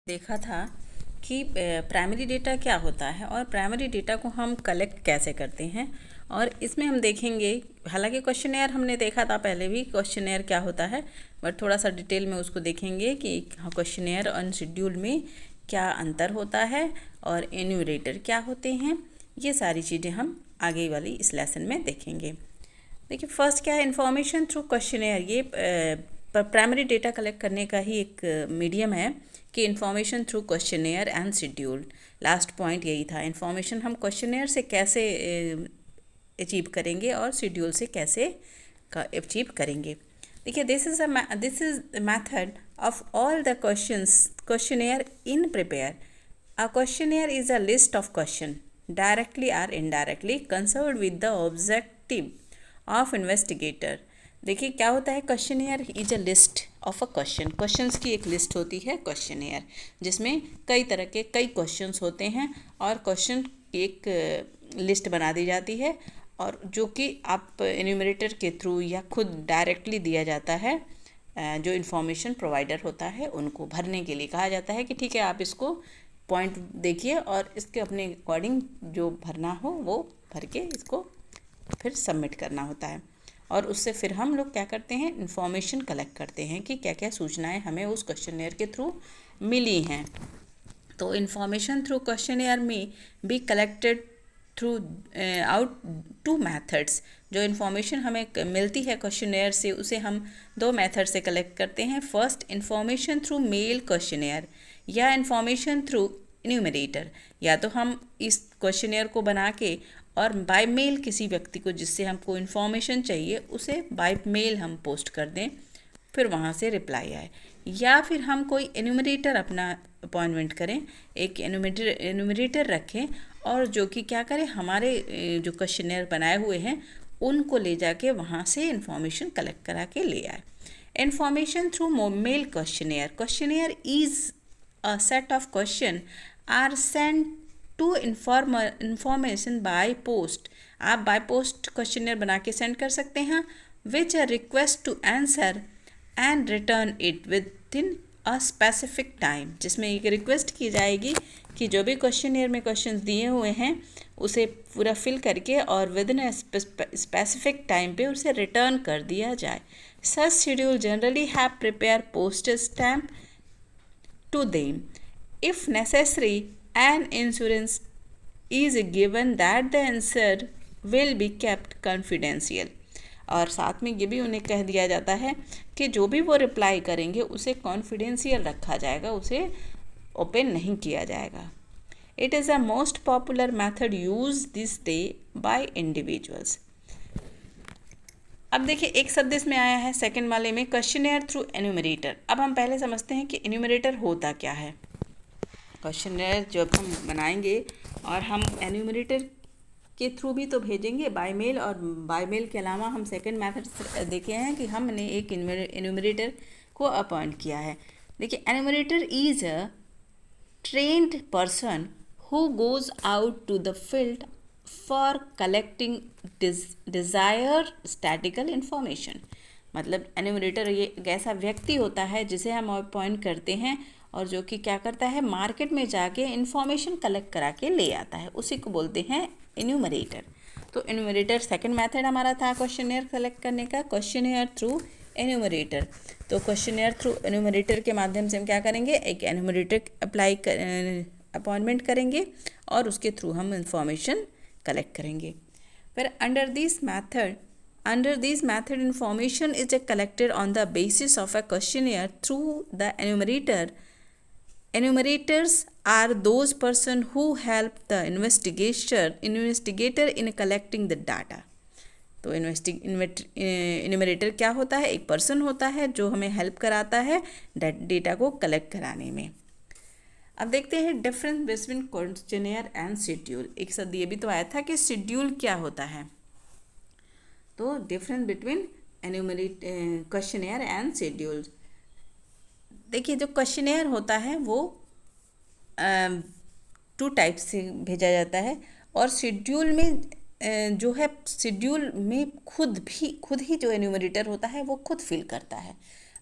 देखा था कि प्राइमरी डेटा क्या होता है और प्राइमरी डेटा को हम कलेक्ट कैसे करते हैं। और इसमें हम देखेंगे, हालांकि क्वेश्चनेयर हमने देखा था पहले भी क्वेश्चनेयर क्या होता है, बट थोड़ा सा डिटेल में उसको देखेंगे कि क्वेश्चनेयर और शेड्यूल में क्या अंतर होता है और एन्यूमरेटर क्या होते हैं। ये सारी चीज़ें हम आगे वाली इस लेसन में देखेंगे। देखिए, फर्स्ट क्या है, इन्फॉर्मेशन थ्रू क्वेश्चनेयर। ये प्राइमरी डेटा कलेक्ट करने का ही एक मीडियम है कि information through questionnaire and schedule. Last point यही था, इन्फॉर्मेशन हम क्वेश्चनेयर से कैसे अचीव करेंगे और शेड्यूल से कैसे अचीव करेंगे। देखिए, this is method of all the questionnaire in prepare. A questionnaire is a list of question directly or indirectly conserved with the objective of investigator। देखिए क्या होता है, questionnaire is a list of a questions की एक list होती है questionnaire, जिसमें कई तरह के कई क्वेश्चंस होते हैं और क्वेश्चन की एक लिस्ट बना दी जाती है और जो कि आप एन्यूमरेटर के थ्रू या खुद डायरेक्टली दिया जाता है। जो इन्फॉर्मेशन प्रोवाइडर होता है उनको भरने के लिए कहा जाता है कि ठीक है, आप इसको पॉइंट देखिए और इसके अपने अकॉर्डिंग जो भरना हो वो भर के इसको फिर सबमिट करना होता है। और उससे फिर हम लोग क्या करते हैं, इन्फॉर्मेशन कलेक्ट करते हैं कि क्या क्या सूचनाएं हमें उस क्वेश्चनेयर के थ्रू मिली हैं। तो इन्फॉर्मेशन थ्रू क्वेश्चनेयर में be collected through out two methods. जो इन्फॉर्मेशन हमें मिलती है क्वेश्चनेयर से उसे हम दो मेथड से कलेक्ट करते हैं। First, information through mail questionnaire या इन्फॉर्मेशन थ्रू एन्यूमरेटर। या तो हम इस क्वेश्चनेयर को बना के और बाय मेल किसी व्यक्ति को जिससे हमको इन्फॉर्मेशन चाहिए उसे बाय मेल हम पोस्ट कर दें, फिर वहाँ से रिप्लाई आए। या फिर हम कोई एन्यूमरेटर अपना अपॉइंटमेंट करें, एक एन्यूमरेटर रखें और जो कि क्या करे, हमारे जो क्वेश्चनेयर बनाए हुए हैं उनको ले जाके वहाँ से इन्फॉर्मेशन कलेक्ट करा के ले आए। Information through mail questionnaire is a set of question are sent to information by post। आप by post क्वेश्चनर बना के सेंड कर सकते हैं, which a request to answer and return it within a specific time। जिसमें एक request की जाएगी कि जो भी क्वेश्चनर में क्वेश्चंस दिए हुए हैं उसे पूरा फिल करके और विद इन स्पेसिफिक टाइम पे उसे रिटर्न कर दिया जाए। Such schedule generally have prepare postage stamp to them। If necessary, an insurance is given that the answer will be kept confidential। और साथ में ये भी उन्हें कह दिया जाता है कि जो भी वो रिप्लाई करेंगे उसे कॉन्फिडेंशियल रखा जाएगा, उसे ओपन नहीं किया जाएगा। It is a most popular method use this day bye individuals. अब देखिए, एक शब्द इसमें आया है सेकंड वाले में, क्वेश्चनेयर थ्रू एन्यूमरेटर। अब हम पहले समझते हैं कि एन्यूमरेटर होता क्या है। क्वेश्चनेयर जब हम बनाएंगे और हम एन्यूमरेटर के थ्रू भी तो भेजेंगे बाय मेल, और बाय मेल के अलावा हम सेकंड मेथड देखे हैं कि हमने एक एन्यूमरेटर को अपॉइंट किया है। देखिए, enumerator is a trained person who goes out to the field for collecting desire statical information. मतलब एन्यूमरेटर ये एक ऐसा व्यक्ति होता है जिसे हम अपॉइंट करते हैं और जो कि क्या करता है, मार्केट में जाके इन्फॉर्मेशन कलेक्ट करा के ले आता है, उसी को बोलते हैं एन्यूमरेटर। तो एन्यूमरेटर सेकंड मेथड हमारा था क्वेश्चनेयर कलेक्ट करने का, क्वेश्चनेयर थ्रू एन्यूमरेटर। तो क्वेश्चनेयर थ्रू एन्यूमरेटर के माध्यम से हम क्या करेंगे, एक एन्यूमरेटर अपॉइंटमेंट करेंगे और उसके थ्रू हम इंफॉर्मेशन कलेक्ट करेंगे। फिर under this method information is collected on the basis of a questionnaire through the enumerator. Enumerators are those person who help the investigator in collecting the data। तो enumerator क्या होता है, एक person होता है जो हमें हेल्प कराता है डेटा को कलेक्ट कराने में। अब देखते हैं difference between questionnaire and schedule. एक शब्द ये भी तो आया था कि शेड्यूल क्या होता है। तो difference between questionnaire and schedule. देखिए, जो क्वेश्चनेयर होता है वो 2 टाइप से भेजा जाता है और शेड्यूल में जो है, शेड्यूल में खुद ही जो एन्यूमरेटर होता है वो खुद फिल करता है।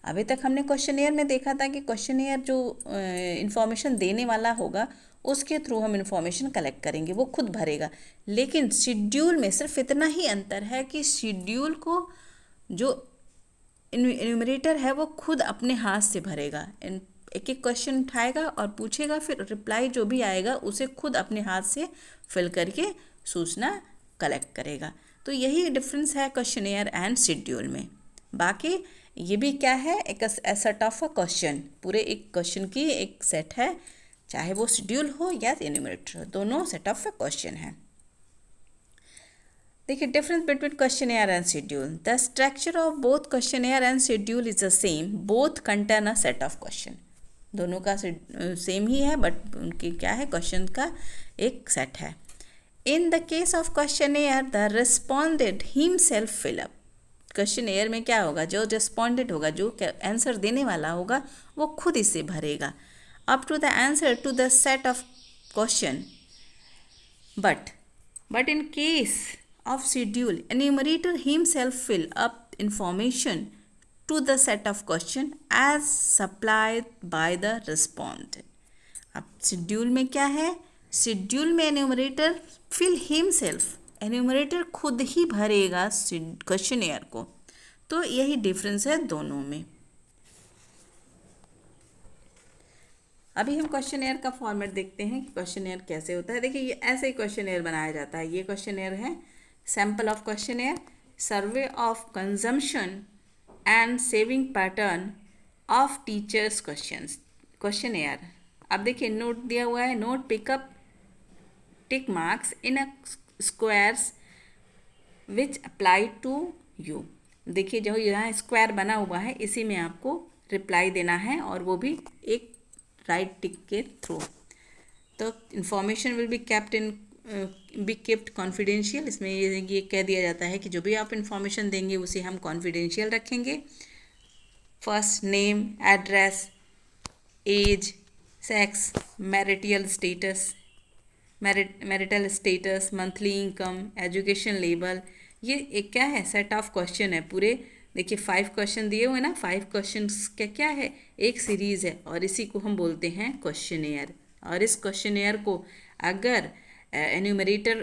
अभी तक हमने क्वेश्चनेयर में देखा था कि क्वेश्चनेयर जो इन्फॉर्मेशन देने वाला होगा उसके थ्रू हम इन्फॉर्मेशन कलेक्ट करेंगे, वो खुद भरेगा। लेकिन शेड्यूल में सिर्फ इतना ही अंतर है कि शेड्यूल को जो इन्यूमरेटर है वो खुद अपने हाथ से भरेगा, एक एक क्वेश्चन उठाएगा और पूछेगा, फिर रिप्लाई जो भी आएगा उसे खुद अपने हाथ से फिल करके सूचना कलेक्ट करेगा। तो यही डिफरेंस है क्वेश्चनेयर एंड शेड्यूल में। बाकी ये भी क्या है, एक सेट ऑफ अ क्वेश्चन, पूरे एक क्वेश्चन की एक सेट है, चाहे वो शेड्यूल हो या इन्यूमरेटर हो, दोनों सेट ऑफ अ क्वेश्चन है। देखिए difference between questionnaire and schedule. The structure of both questionnaire and schedule is the same, both contain a set of question. दोनों का सेम ही है, बट उनकी क्या है, क्वेश्चन का एक सेट है। In the case of questionnaire the respondent himself fill up. Questionnaire में क्या होगा, जो रिस्पॉन्डेंट होगा, जो आंसर देने वाला होगा, वो खुद इसे भरेगा up to the answer to the set of question. But in case of schedule, enumerator himself fill up information to the set of question as supplied by the respondent। अब शेड्यूल में क्या है, शेड्यूल में enumerator fill himself, enumerator खुद ही भरेगा questionnaire को। तो यही डिफरेंस है दोनों में। अभी हम क्वेश्चनेयर का फॉर्मेट देखते हैं कि क्वेश्चनेयर कैसे होता है। देखिए ये ऐसे ही क्वेश्चनेयर बनाया जाता है। ये क्वेश्चनेयर है sample of questionnaire, survey of consumption and saving pattern of teachers questions. Questionnaire अब देखिए नोट दिया हुआ है, note pickup tick marks in a squares which apply to you. देखिए जो यहाँ स्क्वायर बना हुआ है इसी में आपको रिप्लाई देना है, और वो भी एक राइट टिक के थ्रू। तो information will be kept confidential. इसमें ये कह दिया जाता है कि जो भी आप इन्फॉर्मेशन देंगे उसे हम कॉन्फिडेंशियल रखेंगे। First name, address, age, sex, marital status, monthly income, education level. ये एक क्या है, सेट ऑफ क्वेश्चन है पूरे। देखिए 5 क्वेश्चन दिए हुए ना, 5 क्वेश्चन क्या है, एक सीरीज़ है, और इसी को हम बोलते हैं क्वेश्चनेयर। और इस क्वेश्चनेयर को अगर एन्यूमरेटर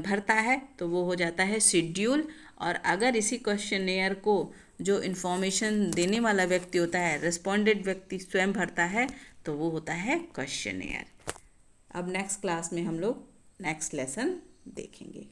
भरता है तो वो हो जाता है शेड्यूल, और अगर इसी क्वेश्चनेयर को जो इन्फॉर्मेशन देने वाला व्यक्ति होता है, रिस्पोंडेंट व्यक्ति स्वयं भरता है, तो वो होता है क्वेश्चनेयर। अब नेक्स्ट क्लास में हम लोग नेक्स्ट लेसन देखेंगे।